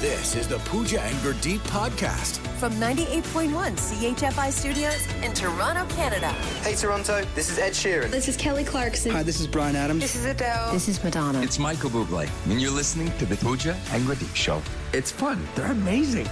This is the Pooja and Gurdeep podcast. From 98.1 CHFI Studios in Toronto, Canada. Hey Toronto, this is Ed Sheeran. This is Kelly Clarkson. Hi, this is Bryan Adams. This is Adele. This is Madonna. It's Michael Bublé, and you're listening to the Pooja and Gurdeep Show. It's fun. They're amazing.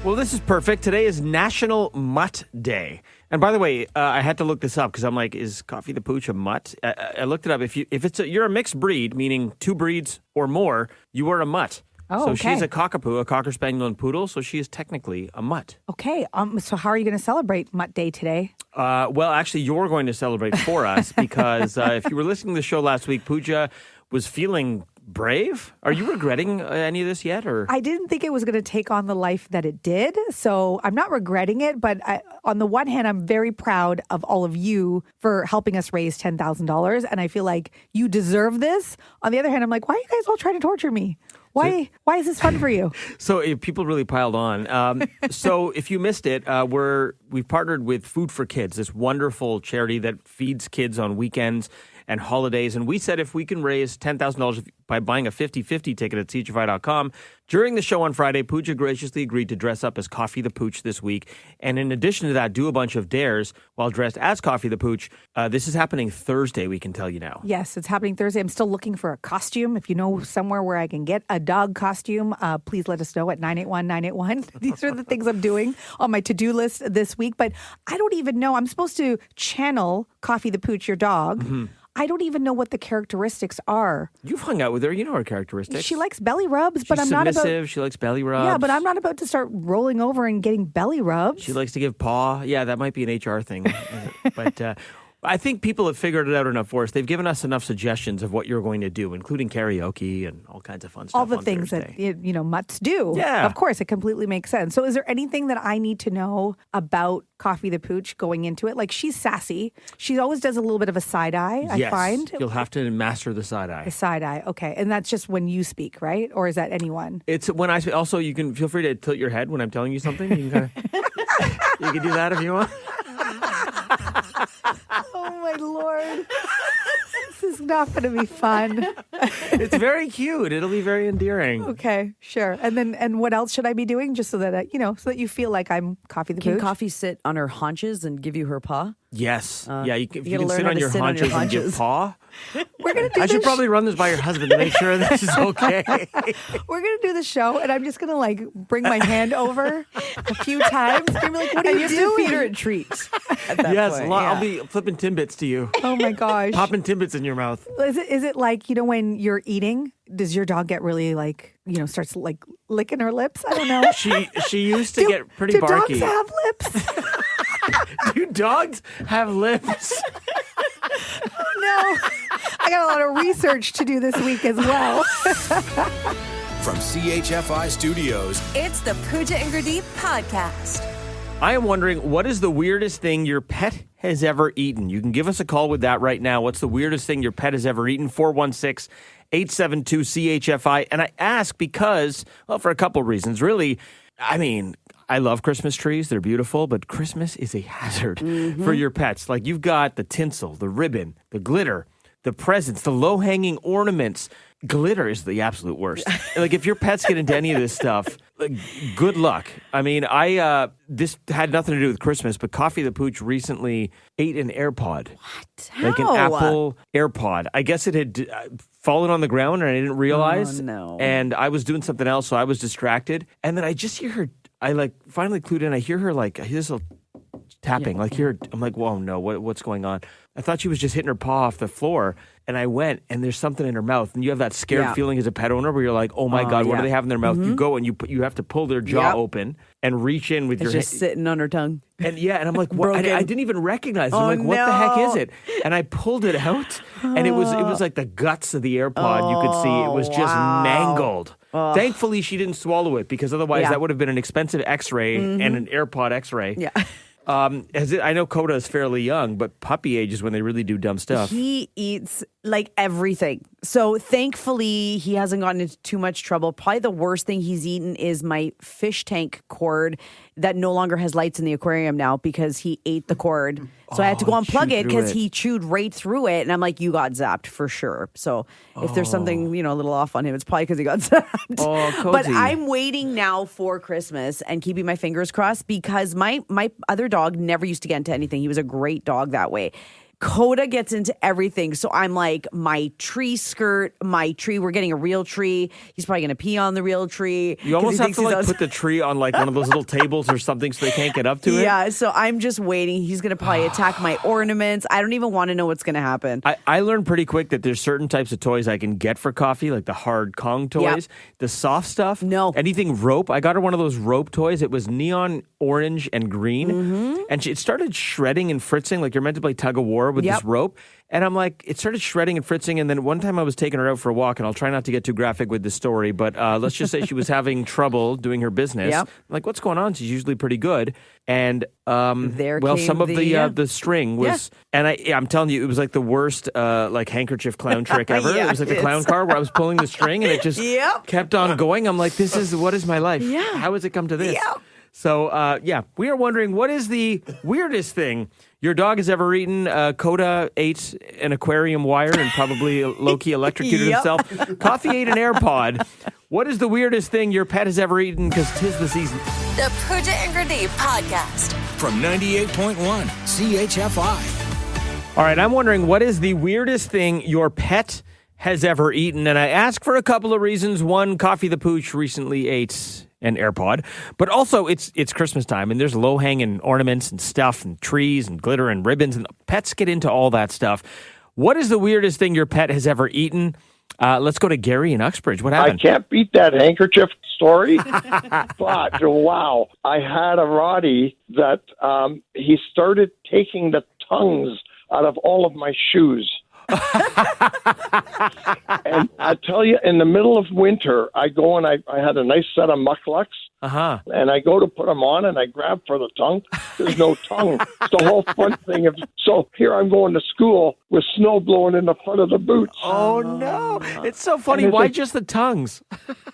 Well, this is perfect. Today is National Mutt Day. And by the way, I had to look this up because I'm like, is Coffee the Pooch a mutt? I looked it up. If you're a mixed breed, meaning two breeds or more, you are a mutt. Oh, so okay. she's a cockapoo, a cocker spaniel and poodle, so she is technically a mutt. Okay, so how are you going to celebrate Mutt Day today? Well, actually, you're going to celebrate for us because if you were listening to the show last week, Pooja was feeling brave. Are you regretting any of this yet? Or I didn't think it was going to take on the life that it did, so I'm not regretting it, but on the one hand, I'm very proud of all of you for helping us raise $10,000, and I feel like you deserve this. On the other hand, I'm like, why are you guys all trying to torture me? Why is this fun for you? So people really piled on. So if you missed it, we've partnered with Food for Kids, this wonderful charity that feeds kids on weekends and holidays. And we said if we can raise $10,000 by buying a 50-50 ticket at CHFI.com, during the show on Friday, Pooja graciously agreed to dress up as Coffee the Pooch this week. And in addition to that, do a bunch of dares while dressed as Coffee the Pooch. This is happening Thursday, we can tell you now. Yes, it's happening Thursday. I'm still looking for a costume. If you know somewhere where I can get a dog costume, please let us know at 981-981. These are the things I'm doing on my to-do list this week. But I don't even know. I'm supposed to channel Coffee the Pooch, your dog. Mm-hmm. I don't even know what the characteristics are. You've hung out with her. You know her characteristics. She likes belly rubs, but She's I'm not submissive. She likes belly rubs. Yeah, but I'm not about to start rolling over and getting belly rubs. She likes to give paw. Yeah, that might be an HR thing. But I think people have figured it out enough for us. They've given us enough suggestions of what you're going to do, including karaoke and all kinds of fun stuff. All the on things Thursday. that mutts do. Yeah. Of course, it completely makes sense. So is there anything that I need to know about Coffee the Pooch going into it? Like, she's sassy. She always does a little bit of a side eye, Yes. I find. You'll have to master the side eye. The side eye, okay. And that's just when you speak, right? Or is that anyone? It's when I speak. Also, you can feel free to tilt your head when I'm telling you something. You can, you can do that if you want. Oh, my Lord. This is not going to be fun. It's very cute. It'll be very endearing. Okay, sure. And what else should I be doing just so that so that you feel like I'm Coffee the Pooch? Can Coffee sit on her haunches and give you her paw? Yes. Yeah, if you gotta can learn sit how on to your sit on your haunches and give haunches. paw. We're going to do I should this. probably run this by your husband to make sure this is okay. We're going to do the show, and I'm just going to, bring my hand over a few times. And be like, what are you doing? Feed her a treat at that Yes, point. I'll be flipping Timbits to you. Oh, my gosh. Popping Timbits in your mouth. Is it like, when you're eating, does your dog get really, starts, licking her lips? I don't know. She used to get pretty barky. Do dogs have lips? Do dogs have lips? No. I got a lot of research to do this week as well. From CHFI Studios, It's the Pooja and Gurdeep podcast. I am wondering, what is the weirdest thing your pet has ever eaten? You can give us a call with that right now. What's the weirdest thing your pet has ever eaten? 416-872-CHFI. And I ask because, for a couple of reasons. Really, I love Christmas trees. They're beautiful, but Christmas is a hazard for your pets. Like, you've got the tinsel, the ribbon, the glitter, the presents, the low-hanging ornaments. Glitter is the absolute worst. If your pets get into any of this stuff, good luck. This had nothing to do with Christmas, but Coffee the Pooch recently ate an AirPod. What? Like an Apple AirPod. I guess it had fallen on the ground and I didn't realize. Oh, no. And I was doing something else, so I was distracted. And then I just hear her, finally clued in. I hear her, I hear this little tapping. I'm like, whoa, no, what's going on? I thought she was just hitting her paw off the floor. And I went, and there's something in her mouth. And you have that scared feeling as a pet owner where you're like, oh, my God, what do they have in their mouth? You go and you have to pull their jaw open and reach in with It's your just sitting on her tongue. And and I'm like, what? I didn't even recognize it. I'm like, what the heck is it? And I pulled it out, and it was like the guts of the AirPod. You could see it was just mangled. Thankfully, she didn't swallow it because otherwise that would have been an expensive X-ray and an AirPod X-ray. Yeah. I know Coda is fairly young, but puppy age is when they really do dumb stuff. He eats everything. So thankfully, he hasn't gotten into too much trouble. Probably the worst thing he's eaten is my fish tank cord. that no longer has lights in the aquarium now because he ate the cord. So I had to go unplug it because he chewed right through it. And I'm like, you got zapped for sure. So if there's something, a little off on him, it's probably because he got zapped. Oh, cozy. But I'm waiting now for Christmas and keeping my fingers crossed because my other dog never used to get into anything. He was a great dog that way. Coda gets into everything. So I'm like, my tree skirt, we're getting a real tree. He's probably going to pee on the real tree. You almost have to put the tree on like one of those little tables or something so they can't get up to it. Yeah, so I'm just waiting. He's going to probably attack my ornaments. I don't even want to know what's going to happen. I learned pretty quick that there's certain types of toys I can get for Coffee, like the hard Kong toys. Yep. The soft stuff. No. Anything rope. I got her one of those rope toys. It was neon orange and green. Mm-hmm. And it started shredding and fritzing like you're meant to play tug of war with this rope. And I'm like, it started shredding and fritzing. And then one time I was taking her out for a walk, and I'll try not to get too graphic with this story, but let's just say she was having trouble doing her business. Yep. I'm like, what's going on? She's usually pretty good. And There some of came the string was, and I'm telling you, it was like the worst like handkerchief clown trick ever. Yeah, it was like it the clown is. car where I was pulling the string and it just kept on going. I'm like, what is my life? Yeah. How has it come to this? Yeah. So, we are wondering, what is the weirdest thing your dog has ever eaten? Coda ate an aquarium wire and probably low-key electrocuted himself. Coffee ate an AirPod. What is the weirdest thing your pet has ever eaten? Because 'tis the season. The Pooja and Gurdeep podcast. From 98.1 CHFI. All right, I'm wondering, what is the weirdest thing your pet has ever eaten? And I ask for a couple of reasons. One, Coffee the Pooch recently ate an AirPod, but also it's Christmas time and there's low-hanging ornaments and stuff and trees and glitter and ribbons, and pets get into all that stuff. What is the weirdest thing your pet has ever eaten? Let's go to Gary in Uxbridge. What happened? I can't beat that handkerchief story, but wow, I had a Roddy that he started taking the tongues out of all of my shoes. And I tell you, in the middle of winter, I go and I had a nice set of mucklucks, and I go to put them on, and I grab for the tongue. There's no tongue. It's the whole front thing. So here I'm going to school with snow blowing in the front of the boots. Oh, no. It's so funny. Why just the tongues?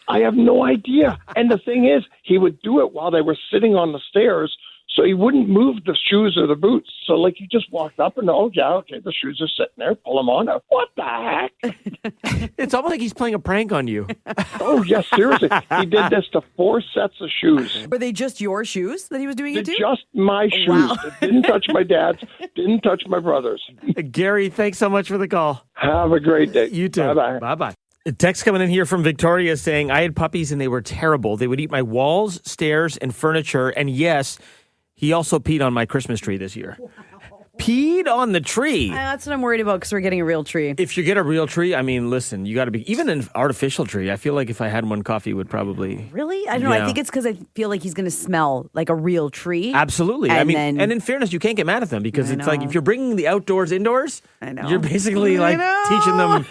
I have no idea. And the thing is, he would do it while they were sitting on the stairs, so he wouldn't move the shoes or the boots. So, like, he just walked up and, the shoes are sitting there, pull them on. What the heck? It's almost like he's playing a prank on you. Oh, yes, seriously. He did this to 4 sets of shoes. Were they just your shoes that he was doing it to? Just my shoes. Wow. It didn't touch my dad's, didn't touch my brother's. Gary, thanks so much for the call. Have a great day. You too. Bye-bye. Bye-bye. A text coming in here from Victoria saying, I had puppies and they were terrible. They would eat my walls, stairs, and furniture. And yes, he also peed on my Christmas tree this year. Peed on the tree. That's what I'm worried about because we're getting a real tree. If you get a real tree, I mean, listen, you got to be, even an artificial tree, I feel like if I had one, Coffee would probably. Really? I don't know. I think it's because I feel like he's going to smell like a real tree. Absolutely. And I mean, then- and in fairness, you can't get mad at them because I it's like know. if you're bringing the outdoors indoors, I know. you're basically like teaching them.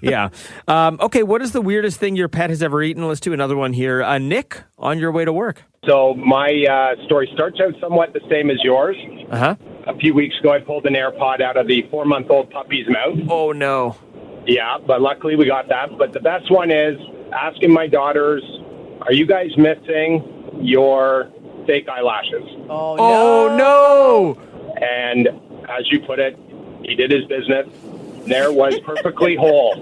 Yeah. Okay, what is the weirdest thing your pet has ever eaten? Let's do another one here. Nick, on your way to work. So my story starts out somewhat the same as yours. Uh-huh. A few weeks ago, I pulled an AirPod out of the 4-month-old puppy's mouth. Oh, no. Yeah, but luckily we got that. But the best one is asking my daughters, are you guys missing your fake eyelashes? Oh, no. And as you put it, he did his business. There was perfectly whole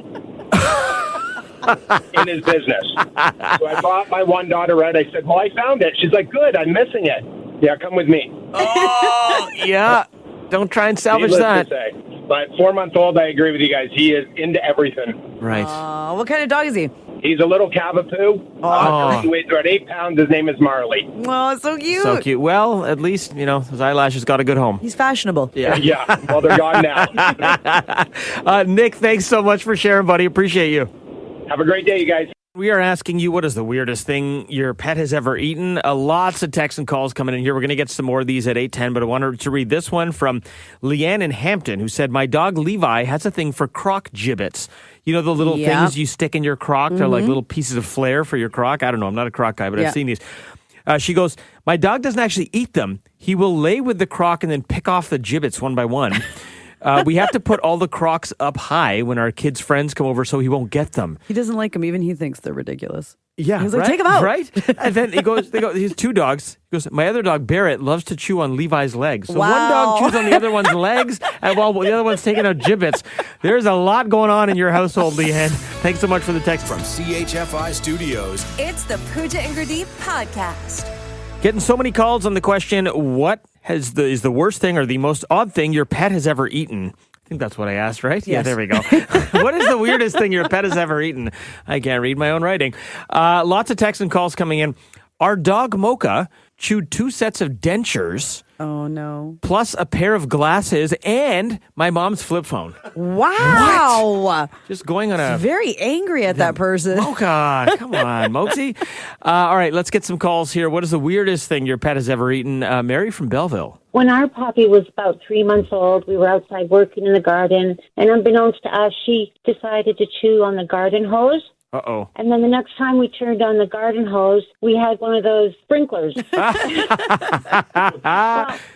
in his business. So I bought my one daughter out. I said, well, I found it. She's like, good, I'm missing it. Yeah, come with me. Oh, yeah. Don't try and salvage Needless that. to say. But 4-month-old, I agree with you guys. He is into everything. Right. What kind of dog is he? He's a little cavapoo. He weighs about 8 pounds. His name is Marley. Oh, so cute. So cute. Well, at least, his eyelashes got a good home. He's fashionable. Yeah. Yeah, well, they're gone now. Nick, thanks so much for sharing, buddy. Appreciate you. Have a great day, you guys. We are asking you, what is the weirdest thing your pet has ever eaten? Lots of texts and calls coming in here. We're going to get some more of these at 8:10, but I wanted to read this one from Leanne in Hampton, who said, my dog Levi has a thing for crock gibbets. You know, the little things you stick in your crock? They're like little pieces of flair for your crock. I don't know. I'm not a crock guy, but I've seen these. She goes, my dog doesn't actually eat them. He will lay with the crock and then pick off the gibbets one by one. We have to put all the crocks up high when our kids' friends come over so he won't get them. He doesn't like them. Even he thinks they're ridiculous. Yeah, He's like, right? take him out. Right? And then he has two dogs. He goes, my other dog, Barrett, loves to chew on Levi's legs. So one dog chews on the other one's legs, and while the other one's taking out gibbets. There's a lot going on in your household, Leanne. Thanks so much for the text. From CHFI Studios, It's the Pooja and Gurdeep podcast. Getting so many calls on the question, what is the worst thing or the most odd thing your pet has ever eaten? I think that's what I asked, right? Yes. Yeah, there we go. What is the weirdest thing your pet has ever eaten? I can't read my own writing. Lots of texts and calls coming in. Our dog Mocha chewed 2 sets of dentures. Oh, no. Plus a pair of glasses and my mom's flip phone. Wow. What? Just going on a... Very angry at that person. Mocha, come on, Moxie. All right, let's get some calls here. What is the weirdest thing your pet has ever eaten? Mary from Belleville. When our puppy was about 3 months old, we were outside working in the garden, and unbeknownst to us, she decided to chew on the garden hose. Uh-oh. And then the next time we turned on the garden hose, we had one of those sprinklers. Well,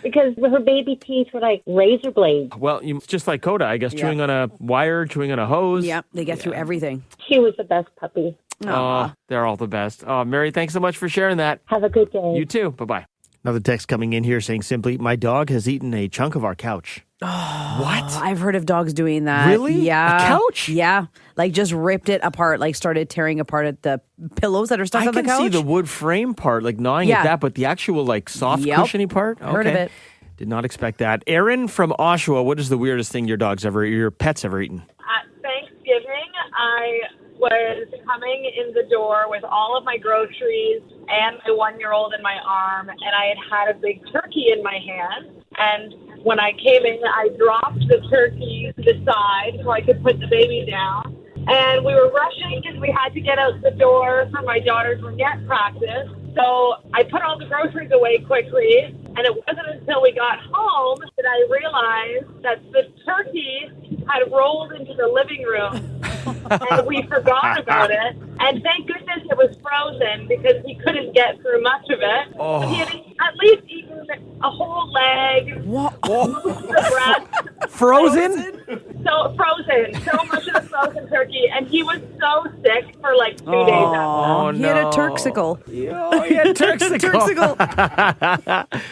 because her baby teeth were like razor blades. Well, it's just like Coda, I guess, chewing on a wire, chewing on a hose. Yep, they get through everything. She was the best puppy. Oh, they're all the best. Oh, Mary, thanks so much for sharing that. Have a good day. You too. Bye-bye. Another text coming in here saying simply, my dog has eaten a chunk of our couch. Oh, what? I've heard of dogs doing that. Really? Yeah. A couch? Yeah. Like just ripped it apart, like started tearing apart at the pillows that are stuck on the couch. I can see the wood frame part, like gnawing at that, but the actual like soft cushiony part? Okay. Heard of it. Did not expect that. Aaron from Oshawa, what is the weirdest thing your pet's ever eaten? At Thanksgiving, I was coming in the door with all of my groceries and my 1-year-old in my arm, and I had a big turkey in my hand. And when I came in, I dropped the turkey to the side so I could put the baby down. And we were rushing because we had to get out the door for my daughter's ringette practice. So I put all the groceries away quickly, and it wasn't until we got home that I realized that the turkey had rolled into the living room, and we forgot about it. And thank goodness it was frozen because he couldn't get through much of it. Oh. He had at least eaten a whole leg, most of the breast. Frozen? So frozen. So much of the frozen turkey. And he was so sick for like 2 days after. Oh, He had a Turksicle. Oh, he had a Turksicle.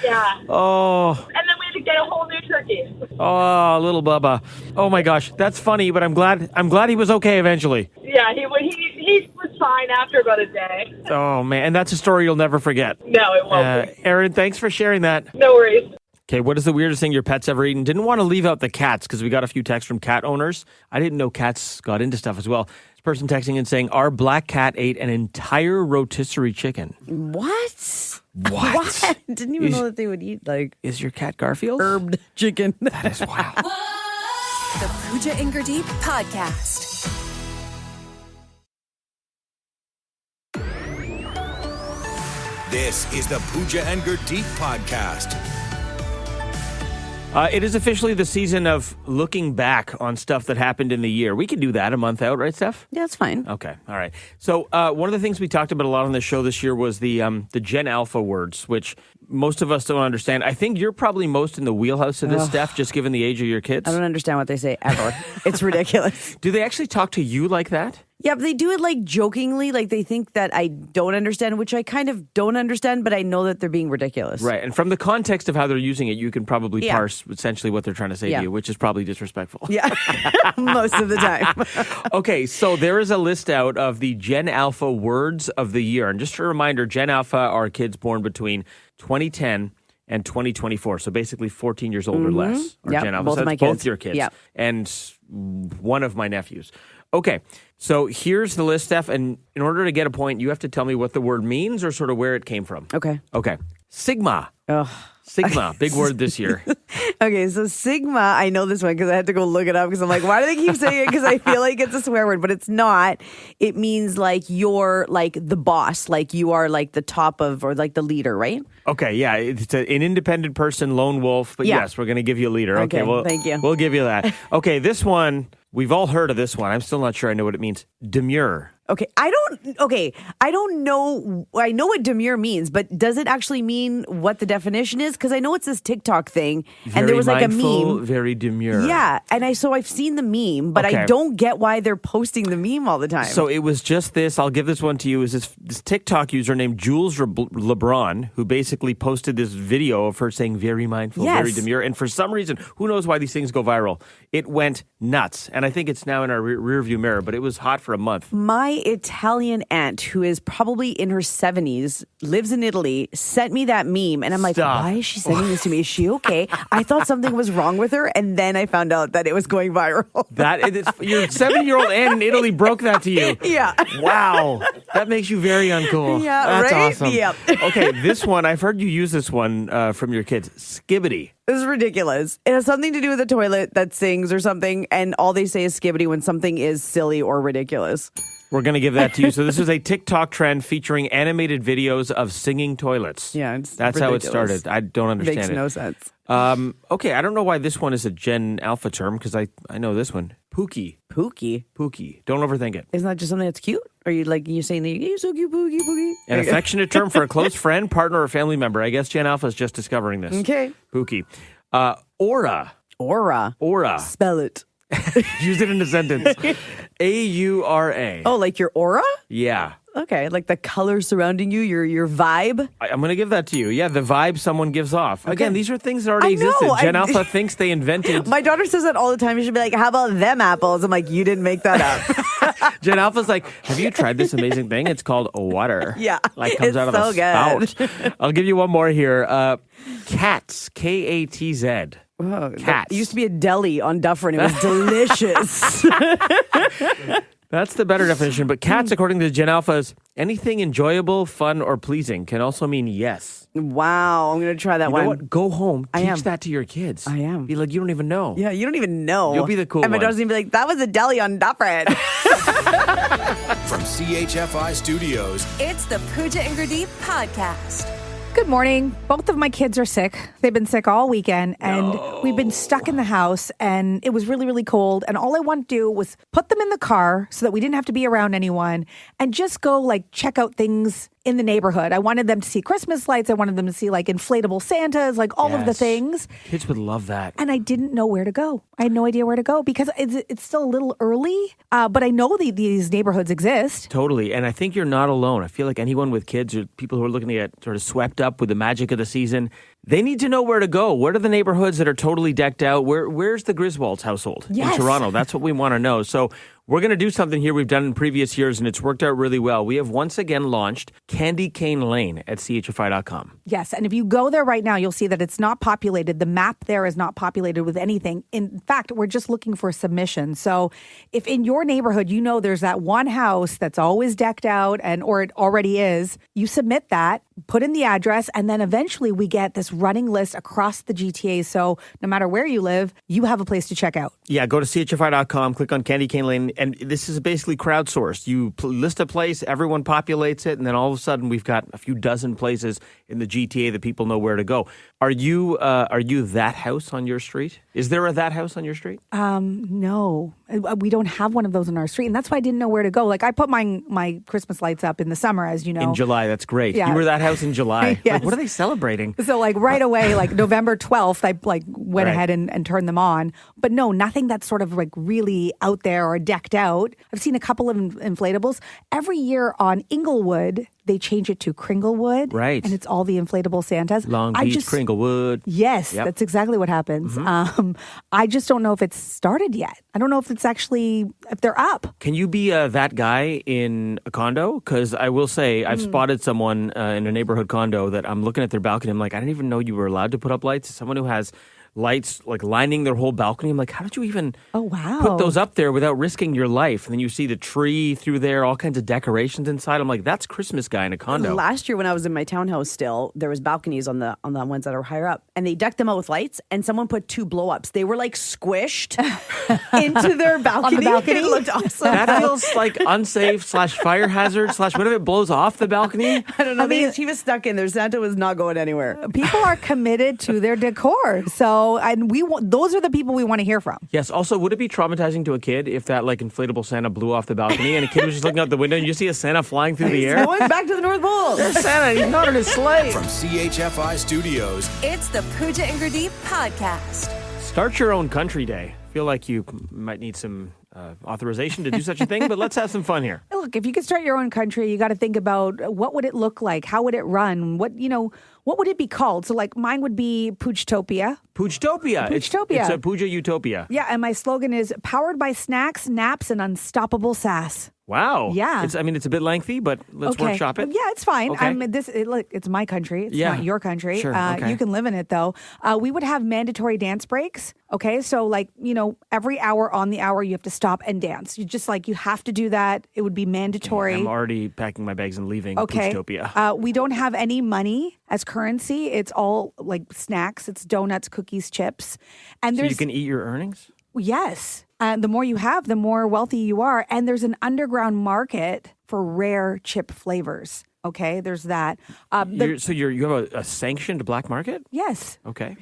Yeah. Oh. And then we had to get a whole new turkey. Oh, little Bubba. Oh my gosh, that's funny, but I'm glad he was okay eventually. Yeah, he was fine after about a day. Oh man, and that's a story you'll never forget. No, it won't be. Aaron, thanks for sharing that. No worries. Okay, what is the weirdest thing your pet's ever eaten? Didn't want to leave out the cats because we got a few texts from cat owners. I didn't know cats got into stuff as well. This person texting and saying, our black cat ate an entire rotisserie chicken. What? What? Didn't even know that they would eat like... Is your cat Garfield? Herbed chicken. That is wild. The Pooja and Gurdeep podcast. This is the Pooja and Gurdeep podcast. It is officially the season of looking back on stuff that happened in the year. We can do that a month out, right, Steph? Yeah, that's fine. Okay, all right. So one of the things we talked about a lot on the show this year was the Gen Alpha words, which most of us don't understand. I think you're probably most in the wheelhouse of this, Steph, just given the age of your kids. I don't understand what they say ever. It's ridiculous. Do they actually talk to you like that? Yeah, but they do it like jokingly, like they think that I don't understand, which I kind of don't understand, but I know that they're being ridiculous. Right, and from the context of how they're using it, you can probably parse essentially what they're trying to say to you, which is probably disrespectful. Yeah, most of the time. Okay, so there is a list out of the Gen Alpha words of the year. And just a reminder, Gen Alpha are kids born between 2010 and 2024. So basically 14 years old or less are Gen Alpha. Both So of my that's both kids. your kids. Yep. And one of my nephews. Okay, so here's the list, Steph. And in order to get a point, you have to tell me what the word means or sort of where it came from. Okay. Okay. Sigma. Ugh. Sigma, big word this year. Okay, so Sigma, I know this one because I had to go look it up because I'm like, why do they keep saying it? Because I feel like it's a swear word, but it's not. It means like you're like the boss, like you are like the top of or like the leader, right? Okay, yeah, it's an independent person, lone wolf, but yes, we're going to give you a leader. Okay, well, thank you. We'll give you that. Okay, this one, we've all heard of this one. I'm still not sure I know what it means. Demure. Okay, I don't know. I know what demure means, but does it actually mean what the definition is? Because I know it's this TikTok thing, and there was like mindful, a meme. Very demure. Yeah, and I've seen the meme, but I don't get why they're posting the meme all the time. So it was just this. I'll give this one to you. Is this TikTok user named Jules LeBron, who basically posted this video of her saying very mindful, very demure, and for some reason, who knows why these things go viral? It went nuts, and I think it's now in our rearview mirror. But it was hot for a month. My Italian aunt, who is probably in her 70s, lives in Italy, sent me that meme. And I'm like, why is she sending this to me? Is she okay? I thought something was wrong with her. And then I found out that it was going viral. Your 70-year-old aunt in Italy broke that to you. Yeah. Wow. That makes you very uncool. Yeah, That's right? awesome. Yep. Okay, this one, I've heard you use this one from your kids. Skibidi. This is ridiculous. It has something to do with a toilet that sings or something, and all they say is skibidi when something is silly or ridiculous. We're going to give that to you. So this is a TikTok trend featuring animated videos of singing toilets. Yeah, that's how it started. I don't understand Makes it. no sense. Okay, I don't know why this one is a Gen Alpha term because I know this one. Pookie. Pookie. Don't overthink it. Isn't that just something that's cute? Are you saying that you're so cute, Pookie? An affectionate term for a close friend, partner, or family member. I guess Gen Alpha is just discovering this. Okay. Pookie. Aura. Aura. Spell it. Use it in a sentence. AURA. Oh, like your aura? Yeah. Okay, like the color surrounding you, your vibe. I'm going to give that to you. Yeah, the vibe someone gives off. Okay. Again, these are things that already existed. Gen Alpha thinks they invented. My daughter says that all the time. You should be like, how about them apples? I'm like, you didn't make that up. Gen Alpha's like, have you tried this amazing thing? It's called water. Yeah, like comes out of so a spout. I'll give you one more here. Katz, Katz. Oh, Katz. It used to be a deli on Dufferin. It was delicious. That's the better definition. But Katz, according to Gen Alpha, is anything enjoyable, fun, or pleasing can also mean yes. Wow, I'm going to try that one. Know what? Go home. Teach that to your kids. I am. Be like, you don't even know. Yeah, you don't even know. You'll be the cool And my one. daughter's going to be like, that was a deli on Dufferin. From CHFI Studios, It's the Pooja and Gurdeep podcast. Good morning. Both of my kids are sick. They've been sick all weekend, and we've been stuck in the house, and it was really, really cold. And all I wanted to do was put them in the car so that we didn't have to be around anyone and just go check out things in the neighborhood. I wanted them to see Christmas lights. I wanted them to see inflatable Santas, all of the things. Kids would love that. And I didn't know where to go. I had no idea where to go because it's still a little early, but I know these neighborhoods exist. Totally. And I think you're not alone. I feel like anyone with kids or people who are looking to get sort of swept up with the magic of the season, they need to know where to go. What are the neighborhoods that are totally decked out? Where's the Griswold's household in Toronto? That's what we want to know. So we're going to do something here we've done in previous years, and it's worked out really well. We have once again launched Candy Cane Lane at chfi.com. Yes, and if you go there right now, you'll see that it's not populated. The map there is not populated with anything. In fact, we're just looking for submissions. So if in your neighborhood, there's that one house that's always decked out or it already is, you submit that, put in the address, and then eventually we get this running list across the GTA. So no matter where you live, you have a place to check out. Yeah, go to chfi.com, click on Candy Cane Lane, and this is basically crowdsourced. You list a place, everyone populates it, and then all of a sudden we've got a few dozen places in the GTA that people know where to go. Are you that house on your street? Is there a that house on your street? No, we don't have one of those on our street, and that's why I didn't know where to go. I put my Christmas lights up in the summer, as you know. In July, that's great. Yeah. You were that house in July. Yes. What are they celebrating? So right away, November 12th, I went ahead and turned them on. But no, nothing that's sort of really out there or decked out. I've seen a couple of inflatables. Every year on Inglewood, they change it to Kringlewood. Right. And it's all the inflatable Santas. Long Beach, Kringlewood. Yes, Yep. That's exactly what happens. Mm-hmm. I just don't know if it's started yet. I don't know if if they're up. Can you be that guy in a condo? Because I will say, I've spotted someone in a neighborhood condo that I'm looking at their balcony. I'm like, I didn't even know you were allowed to put up lights. Someone who has lights lining their whole balcony. I'm like, how did you even put those up there without risking your life? And then you see the tree through there, all kinds of decorations inside. I'm like, that's Christmas guy in a condo. Last year when I was in my townhouse still, there was balconies on the ones that are higher up, and they decked them out with lights, and someone put 2 blow-ups. They were squished into their balcony. On the balcony? It looked awesome. That feels like unsafe / fire hazard / what if it blows off the balcony? I don't know. He was stuck in there. Santa was not going anywhere. People are committed to their decor. So know, and those are the people we want to hear from. Yes. Also, would it be traumatizing to a kid if that like inflatable Santa blew off the balcony and a kid was just looking out the window and you see a Santa flying through the air? Going back to the North Pole. There's Santa. He's not in his sleigh. From CHFI Studios, It's the Pooja and Gurdeep podcast. Start your own country day. Feel like you might need some authorization to do such a thing, but let's have some fun here. Look, if you could start your own country, you got to think about what would it look like? How would it run? What would it be called? So like mine would be Poochtopia. Poochtopia. Poochtopia. It's a Pooja utopia. Yeah, and my slogan is powered by snacks, naps, and unstoppable sass. Wow. Yeah. It's a bit lengthy, but let's workshop it. Yeah, it's fine. Okay. Look, it's my country. It's Yeah. not your country. Sure, okay. You can live in it though. We would have mandatory dance breaks. Okay, so like every hour on the hour you have to stop and dance. You have to do that. It would be mandatory. I'm already packing my bags and leaving Okay. Poochtopia. We don't have any money as currency. It's all like snacks. It's donuts, cookies, chips, and So there's you can eat your earnings? yes. The more you have, the more wealthy you are. And there's an underground market for rare chip flavors. Okay, there's that. You have a sanctioned black market? Yes. Okay.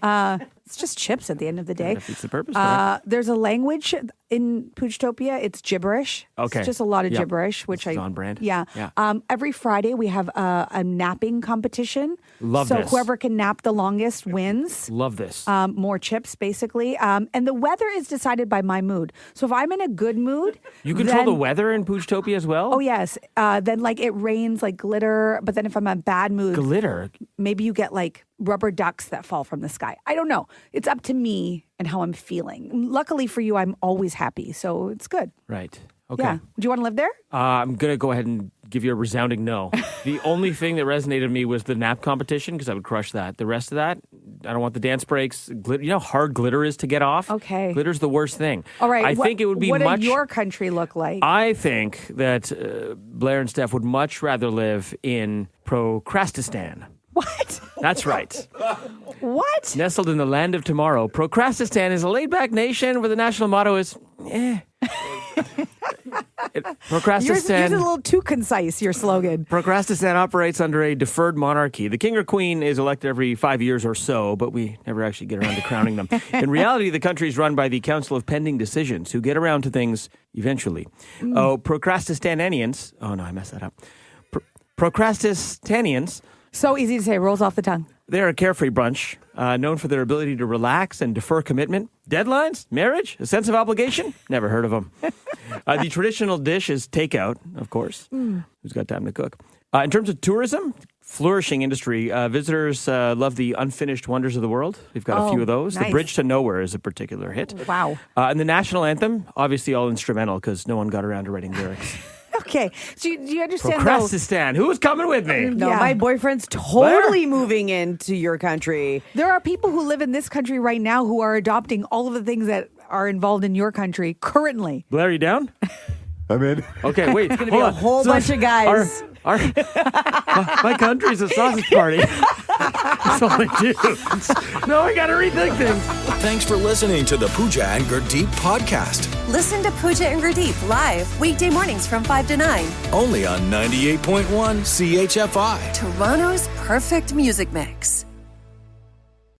It's just chips at the end of the day. That defeats the purpose. There's a language in Poochtopia. It's gibberish. Okay. It's just a lot of Yep. gibberish, which This is on brand. Yeah. Every Friday we have a napping competition. Love so this. whoever can nap the longest wins. Love this. More chips, basically. And the weather is decided by my mood. So if I'm in a good mood, You control then- the weather in Poochtopia as well? Oh yes. Then like it rains like glitter. But then if I'm in a bad mood, Glitter. maybe you get like rubber ducks that fall from the sky. I don't know. It's up to me and how I'm feeling. Luckily for you, I'm always happy, so it's good. Right. Okay. Yeah. Do you want to live there? I'm going to go ahead and give you a resounding no. The only thing that resonated with me was the nap competition because I would crush that. The rest of that, I don't want the dance breaks. You know how hard glitter is to get off? Okay. Glitter's the worst thing. All right. I think it would be what much... does your country look like? I think that Blair and Steph would much rather live in Procrastistan. What? That's right. What? Nestled in the land of tomorrow, Procrastistan is a laid-back nation where the national motto is, Procrastistan. Yours is a little too concise, your slogan. Procrastistan operates under a deferred monarchy. The king or queen is elected every 5 years or so, but we never actually get around to crowning them. In reality, the country is run by the Council of Pending Decisions, who get around to things eventually. Oh, Procrastistanians. Oh, no, I messed that up. Procrastistanians. So easy to say, rolls off the tongue. They're a carefree bunch, known for their ability to relax and defer commitment. Deadlines? Marriage? A sense of obligation? Never heard of them. The traditional dish is takeout, of course. Who's got time to cook? In terms of tourism, flourishing industry. Visitors love the unfinished wonders of the world. We've got a few of those. Nice. The Bridge to Nowhere is a particular hit. Wow. And the national anthem, obviously all instrumental because no one got around to writing lyrics. Okay. So do you understand, though? Procrastistan. Who's coming with me? No, Yeah. my boyfriend's totally moving into your country. There are people who live in this country right now who are adopting all of the things that are involved in your country currently. Blair, you down? I'm in. Okay, wait. It's gonna be a whole bunch of guys. My country's a sausage party. That's all I do. No, I got to rethink things. Thanks for listening to the Pooja and Gurdeep podcast. Listen to Pooja and Gurdeep live weekday mornings from 5 to 9. Only on 98.1 CHFI. Toronto's perfect music mix.